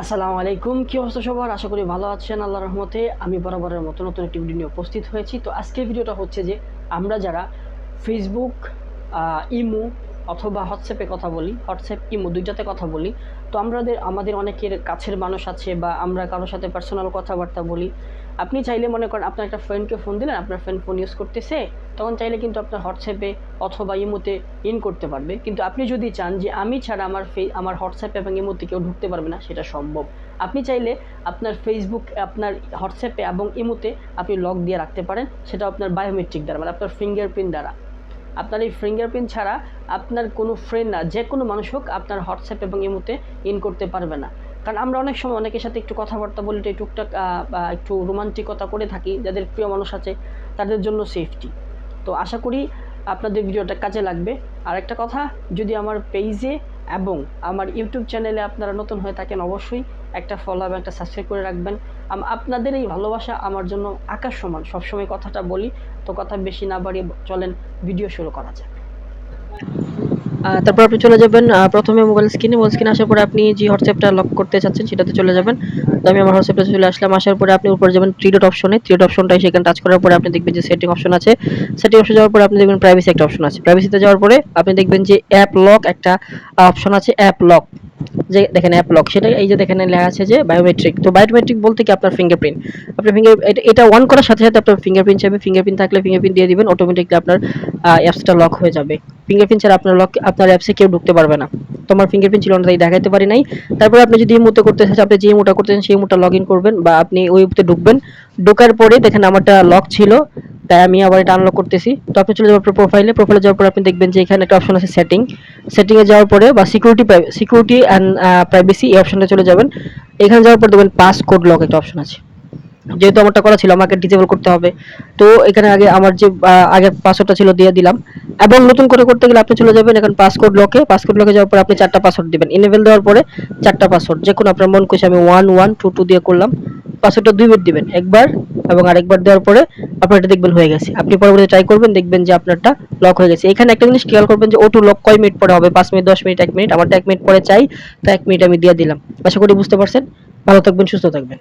আসসালামু আলাইকুম, কি অবস্থা সবার? আশা করি ভালো আছেন আল্লাহর রহমতে। আমি বরাবরের মতো নতুন একটি ভিডিও নিয়ে উপস্থিত হয়েছি। তো আজকের ভিডিওটা হচ্ছে যে আমরা যারা ফেসবুক, ইমো অথবা হোয়াটসঅ্যাপে কথা বলি, হোয়াটসঅ্যাপ ইমো দুইটাতে কথা বলি। তো আমাদের অনেকের কাছের মানুষ আছে বা আমরা কারোর সাথে পার্সোনাল কথাবার্তা বলি। আপনি চাইলে মনে করেন আপনার একটা ফ্রেন্ডকে ফোন দিলেন, আপনার ফ্রেন্ড ফোন ইউজ করতেছে, তখন চাইলে কিন্তু আপনার হোয়াটসঅ্যাপে অথবা ইমোতে ইন করতে পারবে। কিন্তু আপনি যদি চান যে আমি ছাড়া আমার হোয়াটসঅ্যাপ এবং ইমোতে কেউ ঢুকতে পারবে না, সেটা সম্ভব। আপনি চাইলে আপনার ফেসবুক, আপনার হোয়াটসঅ্যাপে এবং ইমোতে আপনি লক দিয়ে রাখতে পারেন, সেটা আপনার বায়োমেট্রিক দ্বারা, মানে আপনার ফিঙ্গারপ্রিন্ট দ্বারা। আপনার এই ফিঙ্গারপ্রিন্ট ছাড়া আপনার কোনো ফ্রেন্ড না, যে কোনো মানুষ হোক আপনার হোয়াটসঅ্যাপ এবং ইমোতে ইন করতে পারবে না। কারণ আমরা অনেক সময় অনেকের সাথে একটু কথাবার্তা বলি, টুকটাক একটু রোমান্টিকতা করে থাকি, যাদের প্রিয় মানুষ আছে তাদের জন্য সেফটি। তো আশা করি আপনাদের ভিডিওটা কাজে লাগবে। আর একটা কথা, যদি আমার পেজে এবং আমার ইউটিউব চ্যানেলে আপনারা নতুন হয়ে থাকেন, অবশ্যই একটা ফলো এবং একটা সাবস্ক্রাইব করে রাখবেন। আপনাদের এই ভালোবাসা আমার জন্য আকাশ সমান, সবসময় কথাটা বলি। তো কথা বেশি না বাড়িয়ে চলেন ভিডিও শুরু করা যাক। তারপর আপনি চলে যাবেন প্রথমে মোবাইল স্ক্রিনে আসার পরে আপনি যে হোয়াটসঅ্যাপটা লক করতে চাচ্ছেন সেটাতে চলে যাবেন। তো আমি আমার হোয়াটসঅ্যাপে চলে আসলাম। আসার পরে আপনি উপরে যাবেন থ্রি ডট অপশনে, থ্রি ডট অপশনটা সেখানে টাচ করার পরে আপনি দেখবেন যে সেটিং অপশন আছে। সেটিং অপশন যাওয়ার পরে আপনি দেখবেন প্রাইভেসি একটা অপশন আছে। প্রাইভেসিতে যাওয়ার পরে আপনি দেখবেন যে অ্যাপ লক একটা অপশন আছে, অ্যাপ লক। যে দেখেন অ্যাপ লক, সেটা এই যে দেখেন লেখা আছে যে বায়োমেট্রিক। তো বায়োমেট্রিক বলতে কি আপনার ফিঙ্গারপ্রিন্ট, আপনার এটা অন করার সাথে সাথে আপনার ফিঙ্গারপ্রিন্ট চাইবে। ফিঙ্গারপ্রিন্ট থাকলে ফিঙ্গারপ্রিন্ট দিয়ে দিবেন, অটোমেটিকলি আপনার অ্যাপসটা লক হয়ে যাবে। ফিঙ্গারপ্রিন্ট ছাড়া আপনার অ্যাপসে কেউ ঢুকতে পারবে না। তোমার ফিঙ্গারপ্রিন্ট ছিল না তাই দেখাতে পারি নাই। তারপরে আপনি যদি ইমোতে করতে চান, আপনি যে ইমোটা করতেছেন সেই ইমোটা লগ ইন করবেন বা আপনি ওই ইমোতে ঢুকবেন। ঢোকার পরে দেখেন আমারটা লক ছিল, তাই আমি আবার এটা আনলক করতেছি। তো আপনি চলে যাবেন আপনার প্রোফাইলে যাওয়ার পরে আপনি দেখবেন যে এখানে একটা অপশন আছে সেটিং এ যাওয়ার পরে বা সিকিউরিটি অ্যান্ড প্রাইভেসি এই অপশনটা চলে যাবেন। এখানে যাওয়ার পর দেখবেন পাসকোড লক একটা অপশন আছে। যেহেতু আমারটা করা ছিল আমাকে ডিসেবল করতে হবে। তো এখানে আগে আমার যে আগের পাসওয়ার্ডটা ছিল দিয়ে দিলাম। এবং নতুন করে করতে গেলে আপনি চলে যাবেন এখন পাসকোড লকে যাওয়ার পরে আপনি চারটা পাসওয়ার্ড দিবেন। ইনেবল দেওয়ার পরে চারটা পাসওয়ার্ড যে কোনো আপনার মন খুশি, আমি 1122 দিয়ে করলাম। পাসওয়ার্ডটা দুইবার দিবেন, একবার এবং আরেকবার দেওয়ার পরে আপনার এটা দেখবেন হয়ে গেছে। আপনি পরবর্তীতে ট্রাই করবেন, দেখবেন যে আপনারটা লক হয়ে গেছে। এখানে একটা জিনিস খেয়াল করবেন যে অটো লক কয় মিনিট পরে হবে, 5 মিনিট, 10 মিনিট, 1 মিনিট। আমারটা 1 মিনিট পরে চাই, তো 1 মিনিট আমি দিয়ে দিলাম। আশা করি বুঝতে পারছেন। ভালো থাকবেন, সুস্থ থাকবেন।